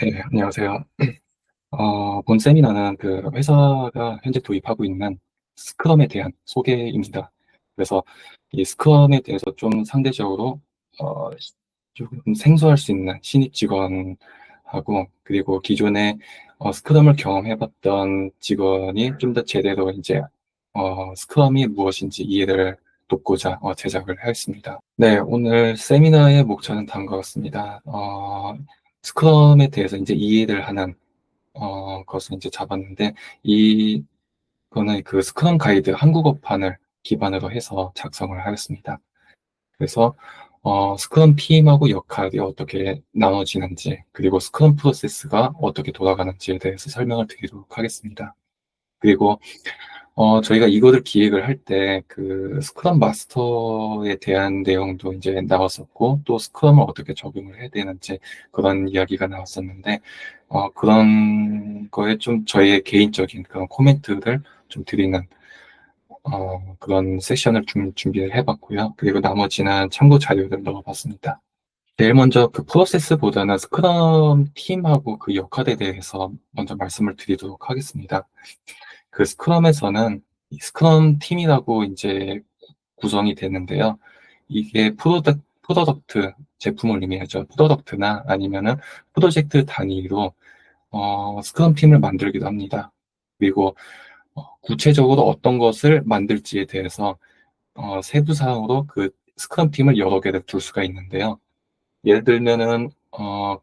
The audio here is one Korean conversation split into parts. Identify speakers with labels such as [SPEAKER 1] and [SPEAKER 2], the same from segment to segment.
[SPEAKER 1] 네, 안녕하세요. 본 세미나는 그 회사가 현재 도입하고 있는 스크럼에 대한 소개입니다. 그래서 이 스크럼에 대해서 좀 상대적으로 어, 조금 생소할 수 있는 신입 직원하고, 그리고 기존에 스크럼을 경험해봤던 직원이 좀 더 제대로 이제 스크럼이 무엇인지 이해를 돕고자 제작을 하였습니다. 네, 오늘 세미나의 목차는 다음과 같습니다. 스크럼에 대해서 이제 이해를 하는 것을 이제 잡았는데, 이거는 그 스크럼 가이드 한국어판을 기반으로 해서 작성을 하였습니다. 그래서 스크럼 팀하고 역할이 어떻게 나눠지는지, 그리고 스크럼 프로세스가 어떻게 돌아가는지에 대해서 설명을 드리도록 하겠습니다. 그리고 저희가 이거를 기획을 할 때 그 스크럼 마스터에 대한 내용도 이제 나왔었고, 또 스크럼을 어떻게 적용을 해야 되는지 그런 이야기가 나왔었는데, 그런 거에 좀 저희의 개인적인 그런 코멘트를 좀 드리는 그런 세션을 좀 준비를 해봤고요. 그리고 나머지는 참고 자료를 넣어봤습니다. 제일 먼저 그 프로세스보다는 스크럼 팀하고 그 역할에 대해서 먼저 말씀을 드리도록 하겠습니다. 그 스크럼에서는 이 스크럼 팀이라고 이제 구성이 되는데요. 이게 프로덕트, 제품을 의미하죠. 프로덕트나 아니면은 프로젝트 단위로 스크럼 팀을 만들기도 합니다. 그리고 구체적으로 어떤 것을 만들지에 대해서 세부 사항으로 그 스크럼 팀을 여러 개를 둘 수가 있는데요. 예를 들면은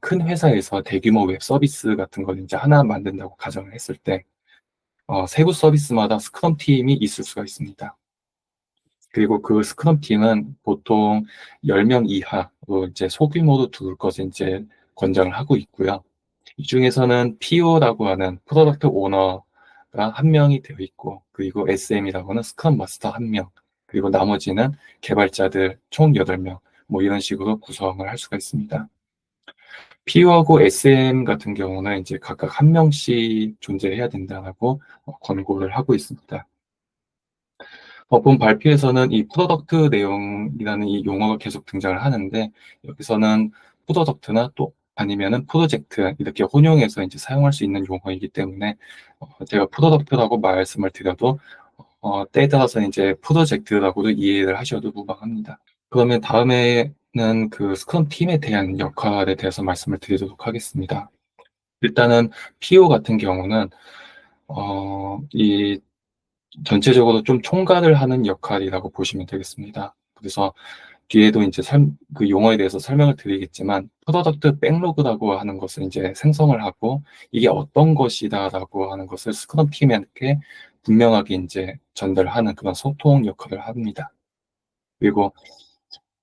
[SPEAKER 1] 큰 회사에서 대규모 웹 서비스 같은 걸 이제 하나 만든다고 가정을 했을 때 세부 서비스마다 스크럼 팀이 있을 수가 있습니다. 그리고 그 스크럼 팀은 보통 10명 이하로 이제 소규모로 둘 것을 이제 권장을 하고 있고요. 이 중에서는 PO라고 하는 프로덕트 오너가 한 명이 되어 있고, 그리고 SM이라고 하는 스크럼 마스터 한 명, 그리고 나머지는 개발자들 총 8명, 뭐 이런 식으로 구성을 할 수가 있습니다. PO하고 SM 같은 경우는 이제 각각 한 명씩 존재해야 된다고 권고를 하고 있습니다. 본 발표에서는 이 프로덕트 내용이라는 이 용어가 계속 등장을 하는데, 여기서는 프로덕트나 또 아니면은 프로젝트 이렇게 혼용해서 이제 사용할 수 있는 용어이기 때문에 제가 프로덕트라고 말씀을 드려도 때에 따라서 이제 프로젝트라고도 이해를 하셔도 무방합니다. 그러면 다음에는 그 스크럼 팀에 대한 역할에 대해서 말씀을 드리도록 하겠습니다. 일단은 PO 같은 경우는 이 전체적으로 좀 총괄을 하는 역할이라고 보시면 되겠습니다. 그래서 뒤에도 이제 그 용어에 대해서 설명을 드리겠지만, 프로덕트 백로그라고 하는 것을 이제 생성을 하고, 이게 어떤 것이다라고 하는 것을 스크럼 팀에게 분명하게 이제 전달하는 그런 소통 역할을 합니다. 그리고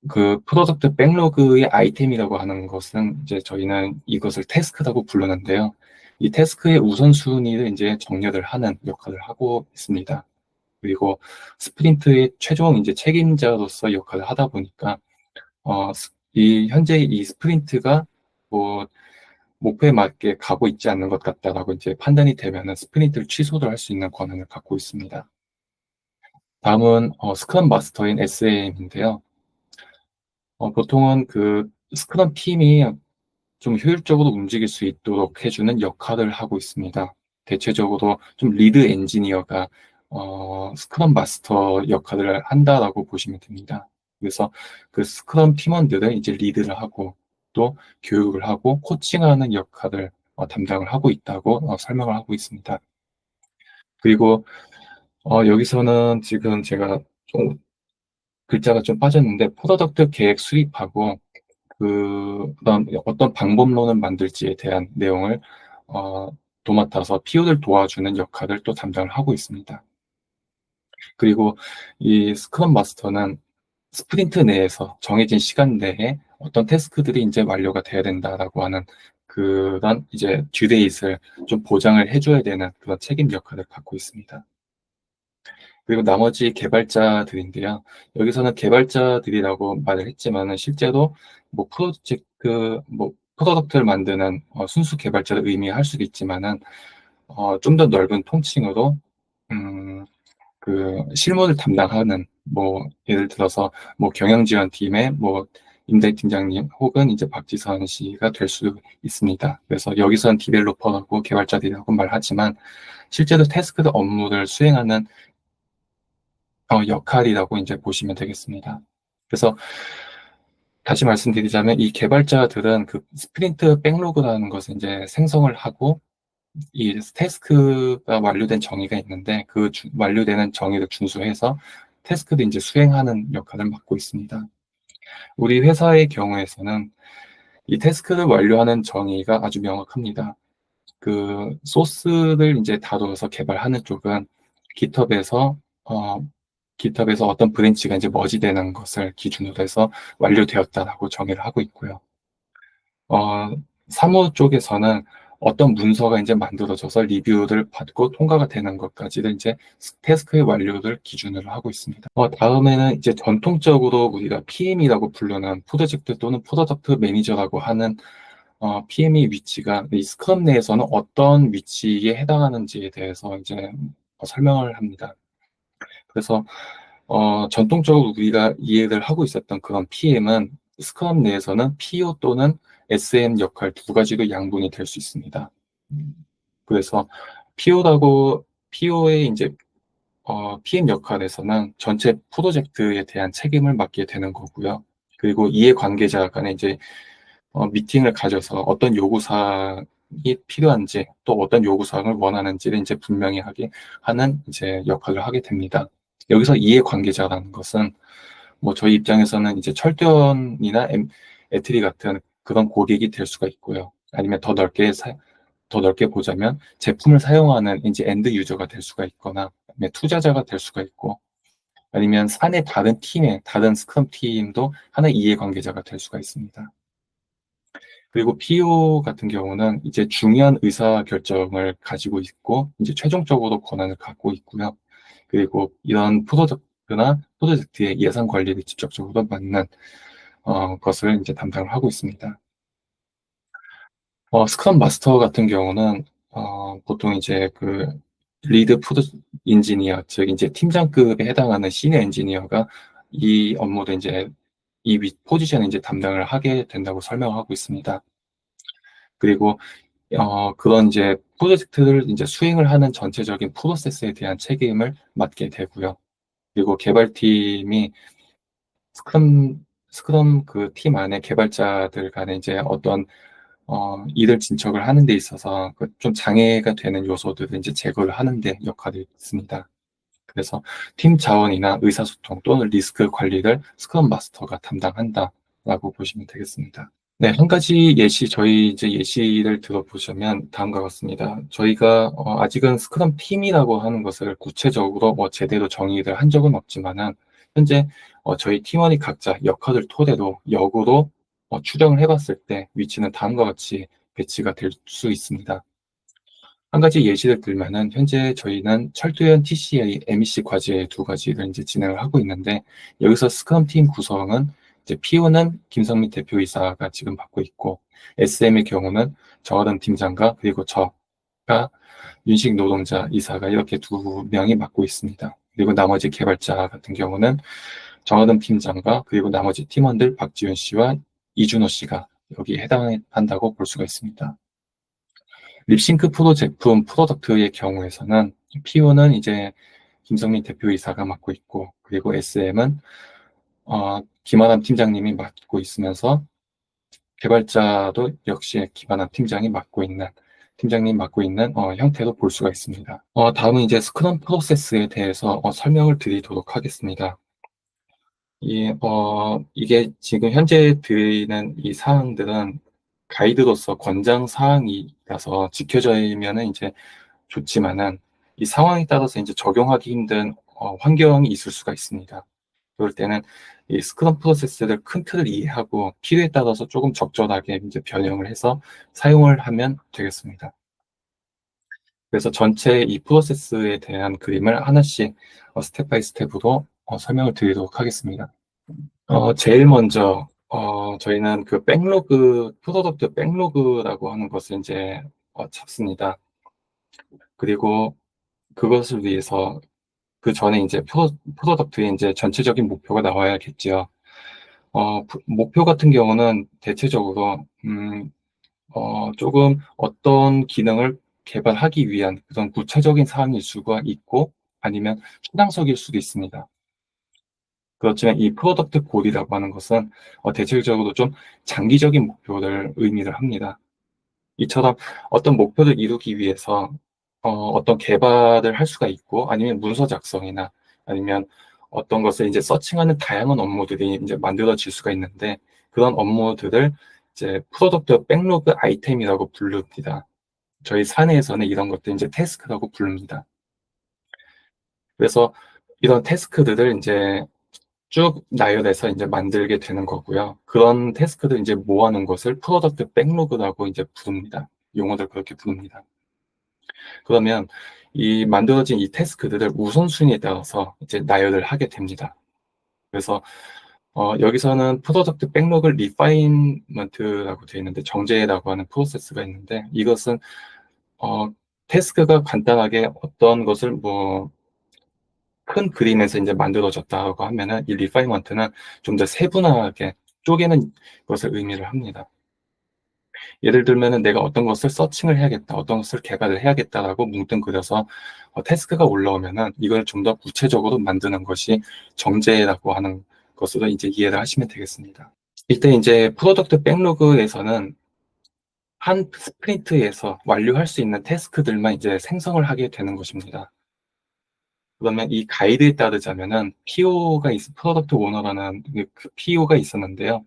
[SPEAKER 1] 그 프로덕트 백로그의 아이템이라고 하는 것은 이제 저희는 이것을 태스크라고 부르는데요. 이 태스크의 우선순위를 이제 정렬을 하는 역할을 하고 있습니다. 그리고 스프린트의 최종 이제 책임자로서 역할을 하다 보니까 이 현재 이 스프린트가 뭐 목표에 맞게 가고 있지 않는 것 같다라고 이제 판단이 되면은 스프린트를 취소를 할 수 있는 권한을 갖고 있습니다. 다음은 스크럼 마스터인 SAM인데요. 보통은 그 스크럼 팀이 좀 효율적으로 움직일 수 있도록 해주는 역할을 하고 있습니다. 대체적으로 좀 리드 엔지니어가 스크럼 마스터 역할을 한다라고 보시면 됩니다. 그래서 그 스크럼 팀원들은 이제 리드를 하고 또 교육을 하고 코칭하는 역할을 담당을 하고 있다고 설명을 하고 있습니다. 그리고 여기서는 지금 제가 좀 글자가 좀 빠졌는데, 프로덕트 계획 수립하고 그다음 어떤 방법론을 만들지에 대한 내용을 어, 도맡아서 PO를 도와주는 역할을 또 담당을 하고 있습니다. 그리고 이 스크럼 마스터는 스프린트 내에서 정해진 시간 내에 어떤 태스크들이 이제 완료가 돼야 된다라고 하는 그런 이제 듀데이트를 좀 보장을 해줘야 되는 그런 책임 역할을 갖고 있습니다. 그리고 나머지 개발자들인데요. 여기서는 개발자들이라고 말을 했지만은 실제로 뭐 프로덕트를 만드는 순수 개발자를 의미할 수도 있지만은 좀 더 넓은 통칭으로 음, 그 실무를 담당하는 뭐 예를 들어서 뭐 경영 지원팀의 뭐 임대 팀장님 혹은 이제 박지선 씨가 될 수 있습니다. 그래서 여기서는 디벨로퍼라고 개발자들이라고 말하지만 실제로 태스크드 업무를 수행하는 역할이라고 이제 보시면 되겠습니다. 그래서 다시 말씀드리자면 이 개발자들은 그 스프린트 백로그라는 것을 이제 생성을 하고 이 태스크가 완료된 정의가 있는데 그 완료되는 정의를 준수해서 태스크를 이제 수행하는 역할을 맡고 있습니다. 우리 회사의 경우에서는 이 태스크를 완료하는 정의가 아주 명확합니다. 그 소스를 이제 다뤄서 개발하는 쪽은 GitHub에서 어, GitHub에서 어떤 브랜치가 이제 머지되는 것을 기준으로 해서 완료되었다라고 정의를 하고 있고요. 어, 사무 쪽에서는 어떤 문서가 이제 만들어져서 리뷰를 받고 통과가 되는 것까지를 이제 태스크의 완료를 기준으로 하고 있습니다. 다음에는 이제 전통적으로 우리가 PM이라고 부르는 프로젝트 또는 프로덕트 매니저라고 하는 PM의 위치가 이 스크럼 내에서는 어떤 위치에 해당하는지에 대해서 이제 설명을 합니다. 그래서 전통적으로 우리가 이해를 하고 있었던 그런 PM은 스크럼 내에서는 PO 또는 SM 역할 두 가지로 양분이 될 수 있습니다. 그래서 PO의 이제 PM 역할에서는 전체 프로젝트에 대한 책임을 맡게 되는 거고요. 그리고 이해관계자 간에 이제 미팅을 가져서 어떤 요구사항이 필요한지 또 어떤 요구사항을 원하는지를 이제 분명히 하게 하는 이제 역할을 하게 됩니다. 여기서 이해관계자라는 것은 뭐 저희 입장에서는 이제 철도연이나 애트리 같은 그런 고객이 될 수가 있고요. 아니면 더 넓게 보자면 제품을 사용하는 이제 엔드 유저가 될 수가 있거나 아니면 투자자가 될 수가 있고 아니면 사내 다른 팀의 다른 스크럼 팀도 하나의 이해관계자가 될 수가 있습니다. 그리고 PO 같은 경우는 이제 중요한 의사 결정을 가지고 있고 이제 최종적으로 권한을 갖고 있고요. 그리고 이런 프로젝트나 프로젝트의 예산 관리를 직접적으로 맡는 것을 이제 담당을 하고 있습니다. 스크럼 마스터 같은 경우는 보통 이제 그 리드 프로 인지니어, 즉 이제 팀장급에 해당하는 시니어 엔지니어가 이 업무를 이제 포지션을 이제 담당을 하게 된다고 설명하고 있습니다. 그리고 그런 이제 프로젝트를 이제 수행을 하는 전체적인 프로세스에 대한 책임을 맡게 되고요. 그리고 개발팀이 스크럼 그 팀 안에 개발자들 간에 이제 어떤 일을 진척을 하는 데 있어서 그좀 장애가 되는 요소들을 이제 제거를 하는 데 역할이 있습니다. 그래서 팀 자원이나 의사소통 또는 리스크 관리를 스크럼 마스터가 담당한다라고 보시면 되겠습니다. 네, 한 가지 저희 이제 예시를 들어보시면 다음과 같습니다. 저희가 아직은 스크럼 팀이라고 하는 것을 구체적으로 뭐 제대로 정의를 한 적은 없지만은 현재 저희 팀원이 각자 역할을 토대로 역으로 추정을 해봤을 때 위치는 다음과 같이 배치가 될 수 있습니다. 한 가지 예시를 들면은 현재 저희는 철도연 TCA, MEC 과제 두 가지를 이제 진행을 하고 있는데 여기서 스크럼 팀 구성은 이제 PO는 김성민 대표이사가 지금 맡고 있고 SM의 경우는 정하던 팀장과 그리고 저가 윤식 노동자 이사가 이렇게 두 명이 맡고 있습니다. 그리고 나머지 개발자 같은 경우는 정하던 팀장과 그리고 나머지 팀원들 박지윤 씨와 이준호 씨가 여기에 해당한다고 볼 수가 있습니다. 립싱크 프로 제품 프로덕트의 경우에서는 PO는 이제 김성민 대표이사가 맡고 있고 그리고 SM은 김하남 팀장님이 맡고 있으면서 개발자도 역시 김하남 팀장님 맡고 있는 형태로 볼 수가 있습니다. 다음은 이제 스크럼 프로세스에 대해서 설명을 드리도록 하겠습니다. 이게 지금 현재 드리는 이 사항들은 가이드로서 권장 사항이라서 지켜져야면은 이제 좋지만은 이 상황에 따라서 이제 적용하기 힘든 환경이 있을 수가 있습니다. 그럴 때는 이 스크럼 프로세스를 큰 틀을 이해하고 필요에 따라서 조금 적절하게 이제 변형을 해서 사용을 하면 되겠습니다. 그래서 전체 이 프로세스에 대한 그림을 하나씩 스텝 바이 스텝으로 설명을 드리도록 하겠습니다. 제일 먼저 저희는 그 프로덕트 백로그라고 하는 것을 이제 찾습니다. 그리고 그것을 위해서 그 전에 이제 프로덕트의 이제 전체적인 목표가 나와야겠죠. 목표 같은 경우는 대체적으로, 조금 어떤 기능을 개발하기 위한 그런 구체적인 사항일 수가 있고, 아니면 추상적일 수도 있습니다. 그렇지만 이 프로덕트 골이라고 하는 것은 대체적으로 좀 장기적인 목표를 의미를 합니다. 이처럼 어떤 목표를 이루기 위해서 어떤 개발을 할 수가 있고, 아니면 문서 작성이나 아니면 어떤 것을 이제 서칭하는 다양한 업무들이 이제 만들어질 수가 있는데, 그런 업무들을 이제 프로덕트 백로그 아이템이라고 부릅니다. 저희 사내에서는 이런 것들 이제 태스크라고 부릅니다. 그래서 이런 태스크들을 이제 쭉 나열해서 이제 만들게 되는 거고요. 그런 태스크들 이제 모아놓은 것을 프로덕트 백로그라고 이제 부릅니다. 용어들 그렇게 부릅니다. 그러면 이 만들어진 이 태스크들을 우선순위에 따라서 이제 나열을 하게 됩니다. 그래서 여기서는 프로덕트 백로그 리파인먼트라고 되어 있는데, 정제라고 하는 프로세스가 있는데, 이것은 어, 태스크가 간단하게 어떤 것을 뭐 큰 그림에서 이제 만들어졌다고 하면은, 이 리파이먼트는 좀 더 세분화하게 쪼개는 것을 의미를 합니다. 예를 들면은 내가 어떤 것을 서칭을 해야겠다, 어떤 것을 개발을 해야겠다라고 뭉뚱그려서 태스크가 올라오면은 이걸 좀 더 구체적으로 만드는 것이 정제라고 하는 것으로 이제 이해를 하시면 되겠습니다. 이때 이제 프로덕트 백로그에서는 한 스프린트에서 완료할 수 있는 태스크들만 이제 생성을 하게 되는 것입니다. 그러면 이 가이드에 따르자면은 프로덕트 오너라는 그 PO가 있었는데요.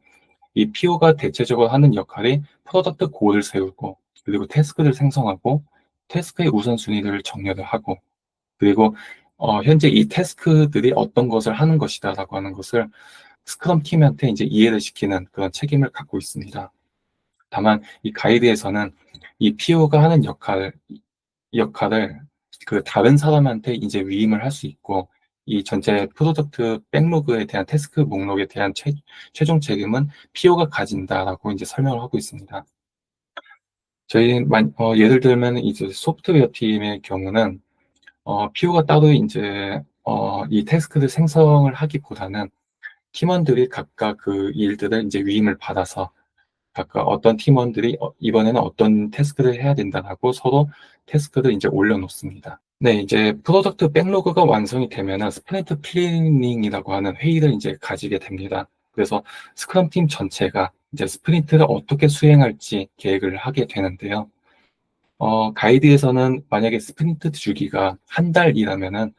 [SPEAKER 1] 이 PO가 대체적으로 하는 역할이 프로덕트 고를 세우고, 그리고 태스크를 생성하고, 태스크의 우선순위를 정렬을 하고, 그리고 현재 이 태스크들이 어떤 것을 하는 것이다라고 하는 것을 스크럼 팀한테 이제 이해를 시키는 그런 책임을 갖고 있습니다. 다만 이 가이드에서는 이 PO가 하는 역할을 그 다른 사람한테 이제 위임을 할 수 있고, 이 전체 프로덕트 백로그에 대한 태스크 목록에 대한 최종 책임은 PO가 가진다라고 이제 설명을 하고 있습니다. 예를 들면 이제 소프트웨어 팀의 경우는 PO가 따로 이제 이 태스크를 생성을 하기보다는 팀원들이 각각 그 일들을 이제 위임을 받아서, 각각 어떤 팀원들이 이번에는 어떤 태스크를 해야 된다라고 서로 태스크를 이제 올려놓습니다. 네, 이제 프로덕트 백로그가 완성이 되면은 스프린트 플래닝이라고 하는 회의를 이제 가지게 됩니다. 그래서 스크럼 팀 전체가 이제 스프린트를 어떻게 수행할지 계획을 하게 되는데요. 가이드에서는 만약에 스프린트 주기가 한 달이라면은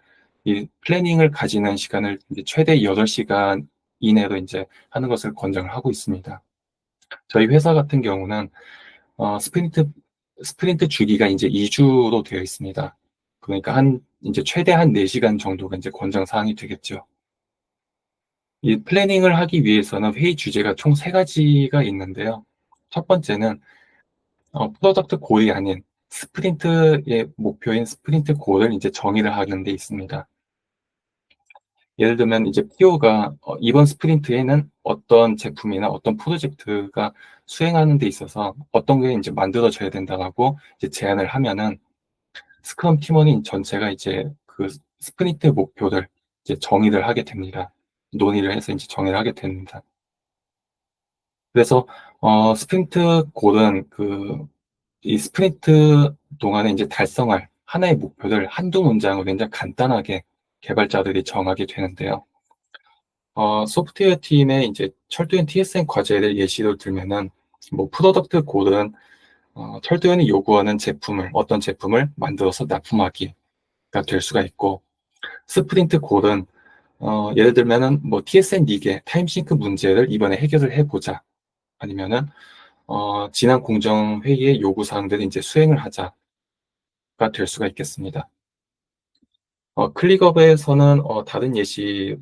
[SPEAKER 1] 이 플래닝을 가지는 시간을 이제 최대 8시간 이내로 이제 하는 것을 권장을 하고 있습니다. 저희 회사 같은 경우는 어, 스프린트, 스프린트 주기가 이제 2주로 되어 있습니다. 그러니까 이제 최대 한 4시간 정도가 이제 권장 사항이 되겠죠. 이 플래닝을 하기 위해서는 회의 주제가 총 3가지가 있는데요. 첫 번째는 프로덕트 골이 아닌 스프린트의 목표인 스프린트 골을 이제 정의를 하는 데 있습니다. 예를 들면 이제 PO가 이번 스프린트에는 어떤 제품이나 어떤 프로젝트가 수행하는 데 있어서 어떤 게 이제 만들어져야 된다라고 이제 제안을 하면은, 스크럼 팀원인 전체가 이제 그 스프린트 목표를 이제 정의를 하게 됩니다. 논의를 해서 이제 정의를 하게 됩니다. 그래서 스프린트 골은 이 스프린트 동안에 이제 달성할 하나의 목표를 한두 문장으로 굉장히 간단하게 개발자들이 정하게 되는데요. 소프트웨어 팀의 이제 철도형 TSM 과제를 예시로 들면은, 뭐 프로덕트 골은 철도현이 요구하는 어떤 제품을 만들어서 납품하기가 될 수가 있고, 스프린트 골은 예를 들면은 뭐 TSM 리그의 타임싱크 문제를 이번에 해결을 해보자, 아니면은 지난 공정 회의의 요구 사항들을 이제 수행을 하자가 될 수가 있겠습니다. 클릭업에서는 다른 예시로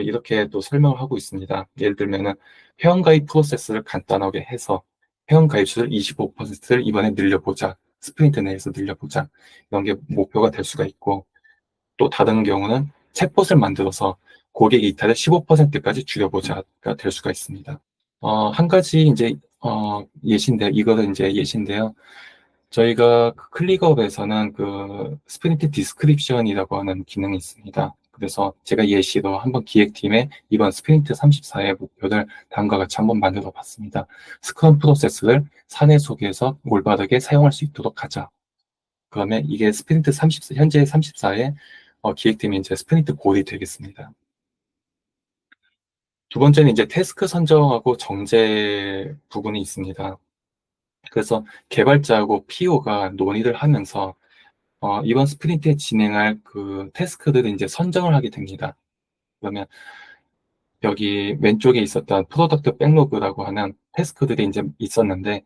[SPEAKER 1] 이렇게 또 설명을 하고 있습니다. 예를 들면은 회원가입 프로세스를 간단하게 해서 회원가입 수를 25%를 이번에 늘려보자, 스프린트 내에서 늘려보자, 이런 게 목표가 될 수가 있고, 또 다른 경우는 챗봇을 만들어서 고객 이탈을 15%까지 줄여보자가 될 수가 있습니다. 한 가지 이제 이거는 이제 예시인데요. 저희가 그 클릭업에서는 그 스프린트 디스크립션이라고 하는 기능이 있습니다. 그래서 제가 예시로 한번 기획팀에 이번 스프린트 34의 목표를 다음과 같이 한번 만들어 봤습니다. 스크럼 프로세스를 사내 속에서 올바르게 사용할 수 있도록 하자. 그러면 이게 스프린트 34, 현재 34의 기획팀이 이제 스프린트 골이 되겠습니다. 두 번째는 이제 태스크 선정하고 정제 부분이 있습니다. 그래서 개발자하고 PO가 논의를 하면서 이번 스프린트에 진행할 그 태스크들을 이제 선정을 하게 됩니다. 그러면 여기 왼쪽에 있었던 프로덕트 백로그라고 하는 태스크들이 이제 있었는데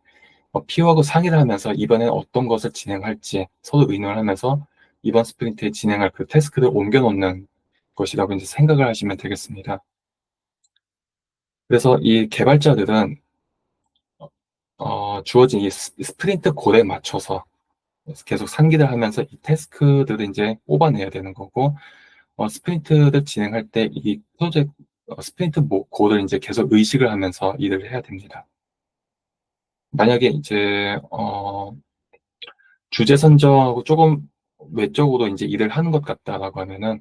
[SPEAKER 1] PO하고 상의를 하면서 이번에 어떤 것을 진행할지 서로 의논을 하면서 이번 스프린트에 진행할 그 태스크를 옮겨놓는 것이라고 이제 생각을 하시면 되겠습니다. 그래서 이 개발자들은 주어진 이 스프린트 골에 맞춰서 계속 상기를 하면서 이 태스크들을 이제 뽑아내야 되는 거고, 스프린트를 진행할 때 이 프로젝트, 스프린트 골을 이제 계속 의식을 하면서 일을 해야 됩니다. 만약에 이제, 주제 선정하고 조금 외적으로 이제 일을 하는 것 같다라고 하면은,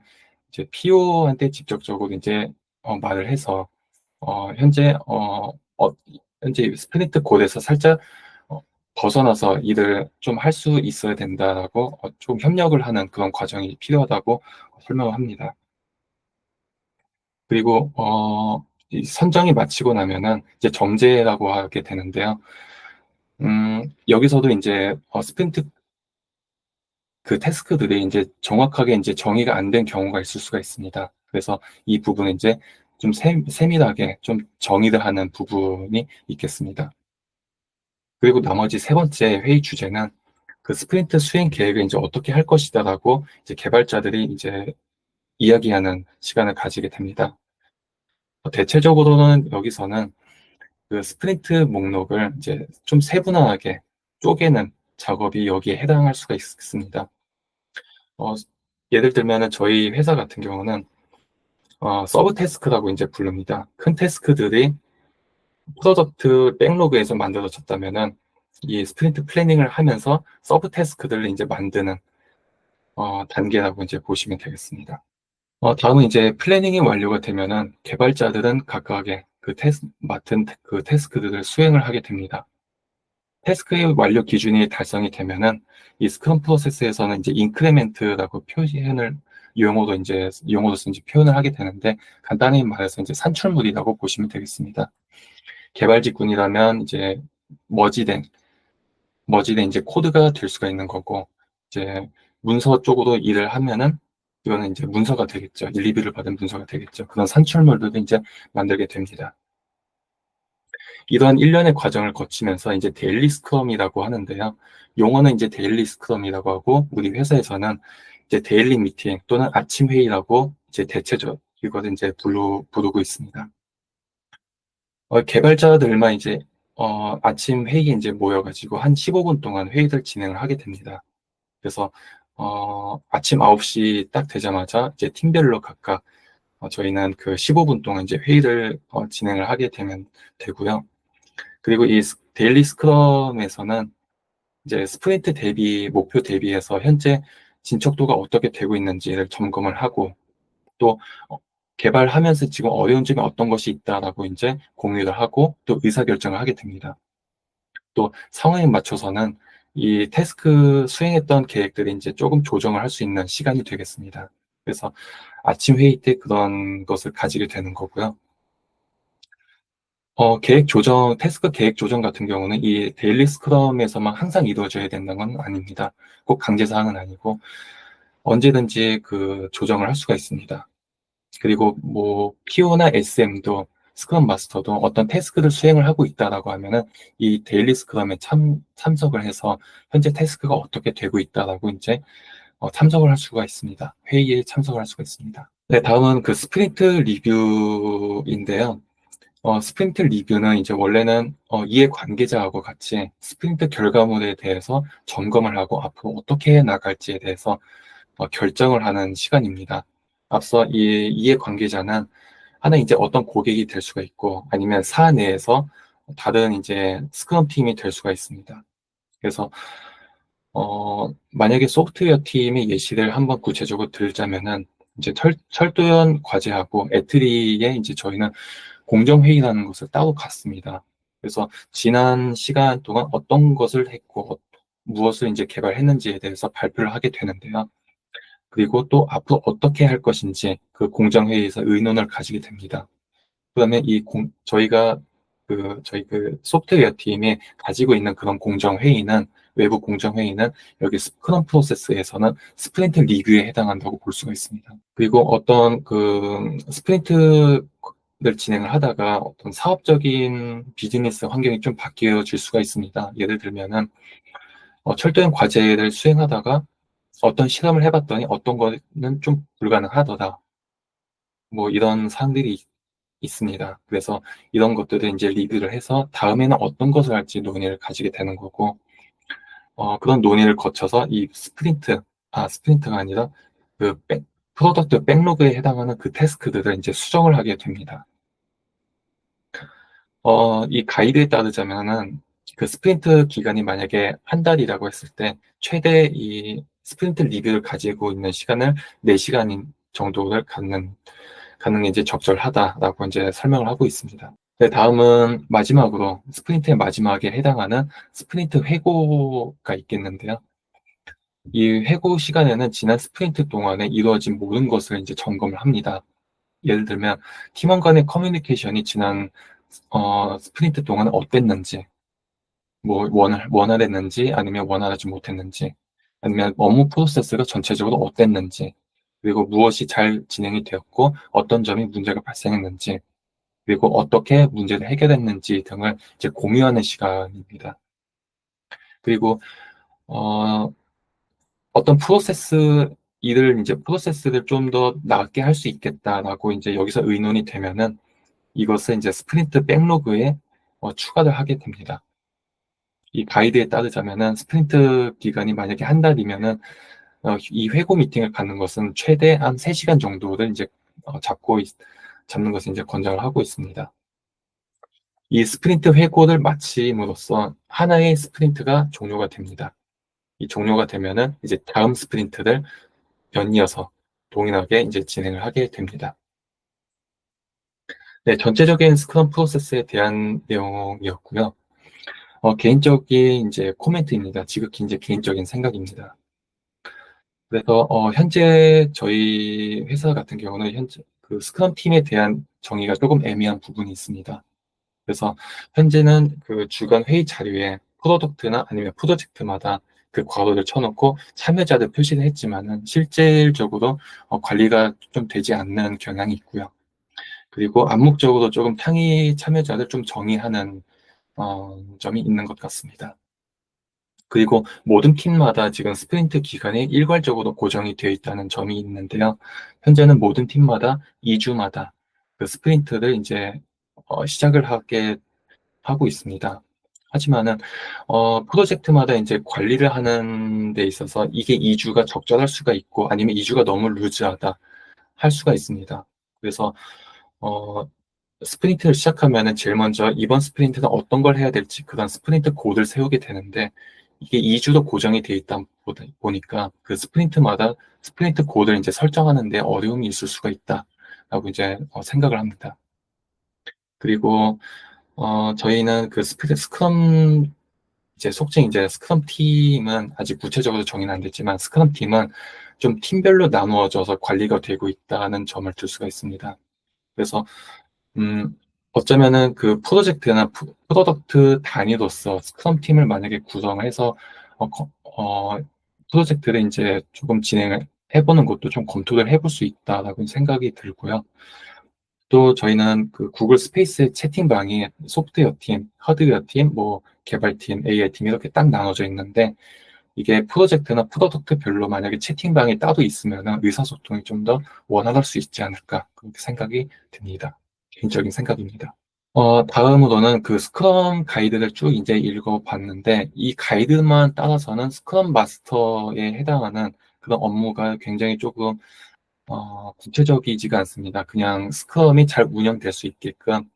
[SPEAKER 1] 이제 PO한테 직접적으로 이제, 말을 해서, 어, 현재, 어, 어, 현재 스프린트 골에서 살짝 어, 벗어나서 일을 좀 할 수 있어야 된다라고 좀 협력을 하는 그런 과정이 필요하다고 설명을 합니다. 그리고 이 선정이 마치고 나면은 이제 정제라고 하게 되는데요. 여기서도 이제 스프린트 그 태스크들이 이제 정확하게 이제 정의가 안 된 경우가 있을 수가 있습니다. 그래서 이 부분은 이제 좀 세밀하게 좀 정의를 하는 부분이 있겠습니다. 그리고 나머지 세 번째 회의 주제는 그 스프린트 수행 계획을 이제 어떻게 할 것이다라고 이제 개발자들이 이제 이야기하는 시간을 가지게 됩니다. 대체적으로는 여기서는 그 스프린트 목록을 이제 좀 세분화하게 쪼개는 작업이 여기에 해당할 수가 있습니다. 어, 예를 들면은 저희 회사 같은 경우는 서브 태스크라고 이제 부릅니다. 큰 태스크들이 프로덕트 백로그에서 만들어졌다면은 이 스프린트 플래닝을 하면서 서브 태스크들을 이제 만드는 단계라고 이제 보시면 되겠습니다. 다음은 이제 플래닝이 완료가 되면은 개발자들은 각각의 그 맡은 그 태스크들을 수행을 하게 됩니다. 태스크의 완료 기준이 달성이 되면은 이 스크럼 프로세스에서는 이제 인크리멘트라고 표현을 용어로서 이제 표현을 하게 되는데 간단히 말해서 이제 산출물이라고 보시면 되겠습니다. 개발 직군이라면 이제 머지된 이제 코드가 될 수가 있는 거고, 이제 문서 쪽으로 일을 하면은 이거는 이제 문서가 되겠죠. 리뷰를 받은 문서가 되겠죠. 그런 산출물들도 이제 만들게 됩니다. 이러한 일련의 과정을 거치면서 이제 데일리 스크럼이라고 하는데요. 용어는 이제 데일리 스크럼이라고 하고, 우리 회사에서는 이제 데일리 미팅 또는 아침 회의라고 이제 대체적 이거를 이제 부르고 있습니다. 개발자들만 이제 아침 회의에 이제 모여가지고 한 15분 동안 회의를 진행을 하게 됩니다. 그래서 아침 9시 딱 되자마자 이제 팀별로 각각 저희는 그 15분 동안 이제 회의를 진행을 하게 되면 되고요. 그리고 이 데일리 스크럼에서는 이제 스프린트 대비 목표 대비해서 현재 진척도가 어떻게 되고 있는지를 점검을 하고 또 개발하면서 지금 어려운 점이 어떤 것이 있다라고 이제 공유를 하고 또 의사결정을 하게 됩니다. 또 상황에 맞춰서는 이 태스크 수행했던 계획들이 이제 조금 조정을 할 수 있는 시간이 되겠습니다. 그래서 아침 회의 때 그런 것을 가지게 되는 거고요. 태스크 계획 조정 같은 경우는 이 데일리 스크럼에서만 항상 이루어져야 된다는 건 아닙니다. 꼭 강제사항은 아니고 언제든지 그 조정을 할 수가 있습니다. 그리고 뭐 PO나 SM도 스크럼 마스터도 어떤 태스크를 수행을 하고 있다라고 하면은 이 데일리 스크럼에 참석을 해서 현재 태스크가 어떻게 되고 있다라고 이제 참석을 할 수가 있습니다. 회의에 참석을 할 수가 있습니다. 네, 다음은 그 스프린트 리뷰인데요. 스프린트 리뷰는 이제 원래는 이해 관계자하고 같이 스프린트 결과물에 대해서 점검을 하고 앞으로 어떻게 해 나갈지에 대해서 결정을 하는 시간입니다. 앞서 이 이해 관계자는 하나 이제 어떤 고객이 될 수가 있고 아니면 사 내에서 다른 이제 스크럼 팀이 될 수가 있습니다. 그래서 만약에 소프트웨어 팀의 예시를 한번 구체적으로 들자면은 이제 철도연 과제하고 애트리에 이제 저희는 공정회의라는 것을 따로 갔습니다. 그래서 지난 시간 동안 어떤 것을 했고, 무엇을 이제 개발했는지에 대해서 발표를 하게 되는데요. 그리고 또 앞으로 어떻게 할 것인지 그 공정회의에서 의논을 가지게 됩니다. 그다음에 저희가 저희 그 소프트웨어 팀이 가지고 있는 그런 공정회의는, 외부 공정회의는 여기 스크럼 프로세스에서는 스프린트 리뷰에 해당한다고 볼 수가 있습니다. 그리고 어떤 스프린트를 진행을 하다가 어떤 사업적인 비즈니스 환경이 좀 바뀌어질 수가 있습니다. 예를 들면은 철도형 과제를 수행하다가 어떤 실험을 해봤더니 어떤 거는 좀 불가능하더라. 뭐 이런 사항들이 있습니다. 그래서 이런 것들을 이제 리드를 해서 다음에는 어떤 것을 할지 논의를 가지게 되는 거고, 그런 논의를 거쳐서 스프린트가 아니라 그 프로덕트 백로그에 해당하는 그 태스크들을 이제 수정을 하게 됩니다. 이 가이드에 따르자면은 그 스프린트 기간이 만약에 한 달이라고 했을 때 최대 이 스프린트 리뷰를 가지고 있는 시간을 4시간 정도를 갖는 게 이제 적절하다라고 이제 설명을 하고 있습니다. 네, 다음은 마지막으로 스프린트의 마지막에 해당하는 스프린트 회고가 있겠는데요. 이 회고 시간에는 지난 스프린트 동안에 이루어진 모든 것을 이제 점검을 합니다. 예를 들면 팀원 간의 커뮤니케이션이 지난 스프린트 동안 어땠는지, 뭐 원활했는지 아니면 원활하지 못했는지, 아니면 업무 프로세스가 전체적으로 어땠는지, 그리고 무엇이 잘 진행이 되었고 어떤 점이 문제가 발생했는지, 그리고 어떻게 문제를 해결했는지 등을 이제 공유하는 시간입니다. 그리고 어, 어떤 프로세스를 좀 더 낫게 할 수 있겠다라고 이제 여기서 의논이 되면은 이것을 이제 스프린트 백로그에 추가를 하게 됩니다. 이 가이드에 따르자면은 스프린트 기간이 만약에 한 달이면은 이 회고 미팅을 갖는 것은 최대 한 3시간 정도를 이제 잡는 것을 이제 권장을 하고 있습니다. 이 스프린트 회고를 마침으로써 하나의 스프린트가 종료가 됩니다. 이 종료가 되면은 이제 다음 스프린트를 연이어서 동일하게 이제 진행을 하게 됩니다. 네, 전체적인 스크럼 프로세스에 대한 내용이었고요. 개인적인 이제 코멘트입니다. 지극히 이제 개인적인 생각입니다. 그래서 현재 저희 회사 같은 경우는 현재 그 스크럼 팀에 대한 정의가 조금 애매한 부분이 있습니다. 그래서 현재는 그 주간 회의 자료에 프로덕트나 아니면 프로젝트마다 그 괄호를 쳐놓고 참여자들 표시를 했지만은 실질적으로 관리가 좀 되지 않는 경향이 있고요. 그리고 암묵적으로 조금 상위 참여자를 좀 정의하는 점이 있는 것 같습니다. 그리고 모든 팀마다 지금 스프린트 기간이 일괄적으로 고정이 되어 있다는 점이 있는데요. 현재는 모든 팀마다 2주마다 그 스프린트를 이제 시작을 하고 있습니다. 하지만은 프로젝트마다 이제 관리를 하는 데 있어서 이게 2주가 적절할 수가 있고 아니면 2주가 너무 루즈하다 할 수가 있습니다. 그래서 어, 스프린트를 시작하면은 제일 먼저 이번 스프린트는 어떤 걸 해야 될지 그런 스프린트 코드를 세우게 되는데 이게 2주도 고정이 돼 있다 보니까 그 스프린트마다 스프린트 코드를 이제 설정하는 데 어려움이 있을 수가 있다라고 이제 생각을 합니다. 그리고 저희는 그 스크럼 이제 속칭 이제 스크럼 팀은 아직 구체적으로 정의는 안 됐지만 스크럼 팀은 좀 팀별로 나누어져서 관리가 되고 있다는 점을 들 수가 있습니다. 그래서 음, 어쩌면은 그 프로젝트나 프로덕트 단위로서 스크럼 팀을 만약에 구성해서 프로젝트를 이제 조금 진행을 해보는 것도 좀 검토를 해볼 수 있다라고 생각이 들고요. 또 저희는 그 구글 스페이스 채팅방이 소프트웨어 팀, 하드웨어 팀, 뭐 개발팀, AI 팀 이렇게 딱 나눠져 있는데 이게 프로젝트나 프로덕트별로 만약에 채팅방이 따로 있으면 의사소통이 좀 더 원활할 수 있지 않을까 그렇게 생각이 듭니다. 개인적인 생각입니다. 다음으로는 그 스크럼 가이드를 쭉 이제 읽어봤는데 이 가이드만 따라서는 스크럼 마스터에 해당하는 그런 업무가 굉장히 조금 구체적이지가 않습니다. 그냥 스크럼이 잘 운영될 수 있게끔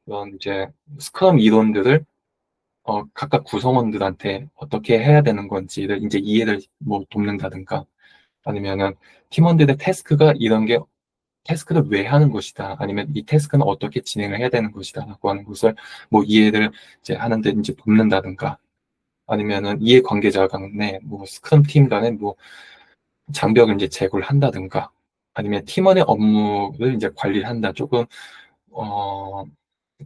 [SPEAKER 1] 그런 이제 스크럼 이론들을 각각 구성원들한테 어떻게 해야 되는 건지를 이제 이해를 뭐 돕는다든가 아니면은 팀원들의 태스크가 이런 게 태스크를 왜 하는 것이다. 아니면 이 태스크는 어떻게 진행을 해야 되는 것이다라고 하는 것을 뭐 이해를 이제 하는데 이제 돕는다든가 아니면은 이해 관계자 간에 뭐 스크럼 팀 간에 뭐 장벽을 이제 제고를 한다든가 아니면 팀원의 업무를 이제 관리를 한다. 조금 어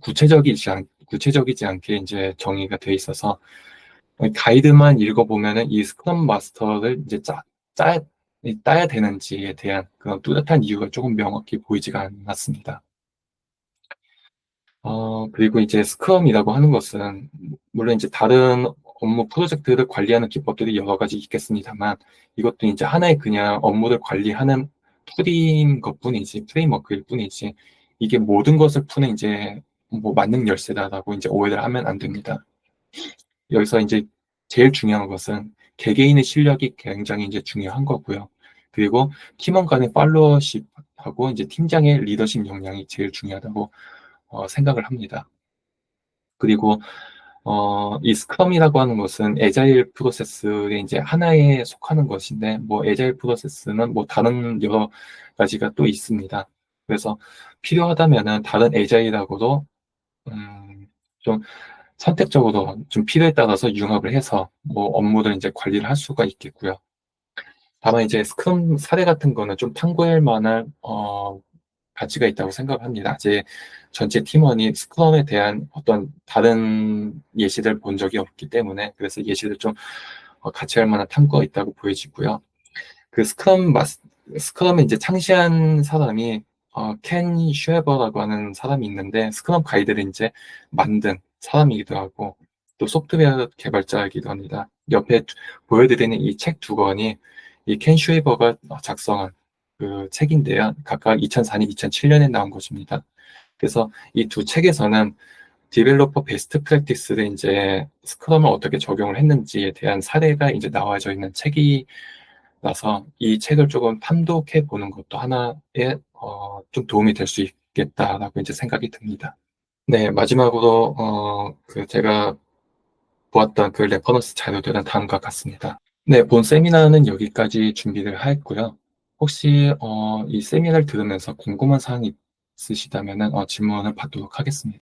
[SPEAKER 1] 구체적이지 않게 이제 정의가 돼 있어서 가이드만 읽어보면은 이 스크럼 마스터를 이제 짜, 따야 되는지에 대한 그런 뚜렷한 이유가 조금 명확히 보이지가 않았습니다. 그리고 이제 스크럼이라고 하는 것은, 물론 이제 다른 업무 프로젝트를 관리하는 기법들이 여러 가지 있겠습니다만, 이것도 이제 하나의 그냥 업무를 관리하는 툴인 것 뿐이지, 프레임워크일 뿐이지, 이게 모든 것을 푸는 이제 뭐 만능 열쇠다라고 이제 오해를 하면 안 됩니다. 여기서 이제 제일 중요한 것은 개개인의 실력이 굉장히 이제 중요한 거고요. 그리고 팀원 간의 팔로워십하고 이제 팀장의 리더십 역량이 제일 중요하다고 생각을 합니다. 그리고 이 스크럼이라고 하는 것은 에자일 프로세스의 이제 하나에 속하는 것인데, 뭐 에자일 프로세스는 뭐 다른 여러 가지가 또 있습니다. 그래서 필요하다면은 다른 에자일하고도 좀 선택적으로 좀 필요에 따라서 융합을 해서 뭐 업무를 이제 관리를 할 수가 있겠고요. 다만 이제 스크럼 사례 같은 거는 좀 참고할 만한 가치가 있다고 생각합니다. 제 전체 팀원이 스크럼에 대한 어떤 다른 예시를 본 적이 없기 때문에 그래서 예시를 좀 같이 할 만한 탐구가 있다고 보여지고요. 그 스크럼을 이제 창시한 사람이 켄 슈에버라고 하는 사람이 있는데 스크럼 가이드를 이제 만든 사람이기도 하고 또 소프트웨어 개발자이기도 합니다. 옆에 보여드리는 이 책 두 권이 이 켄 슈에버가 작성한 그 책인데요. 각각 2004년, 2007년에 나온 것입니다. 그래서 이 두 책에서는 디벨로퍼 베스트 프랙티스를 이제 스크럼을 어떻게 적용을 했는지에 대한 사례가 이제 나와져 있는 책이라서 이 책을 조금 탐독해 보는 것도 하나의 좀 도움이 될 수 있겠다라고 이제 생각이 듭니다. 네, 마지막으로 그 제가 보았던 그 레퍼런스 자료들은 다음과 같습니다. 네, 본 세미나는 여기까지 준비를 했고요. 혹시 이 세미나를 들으면서 궁금한 사항이 있으시다면 질문을 받도록 하겠습니다.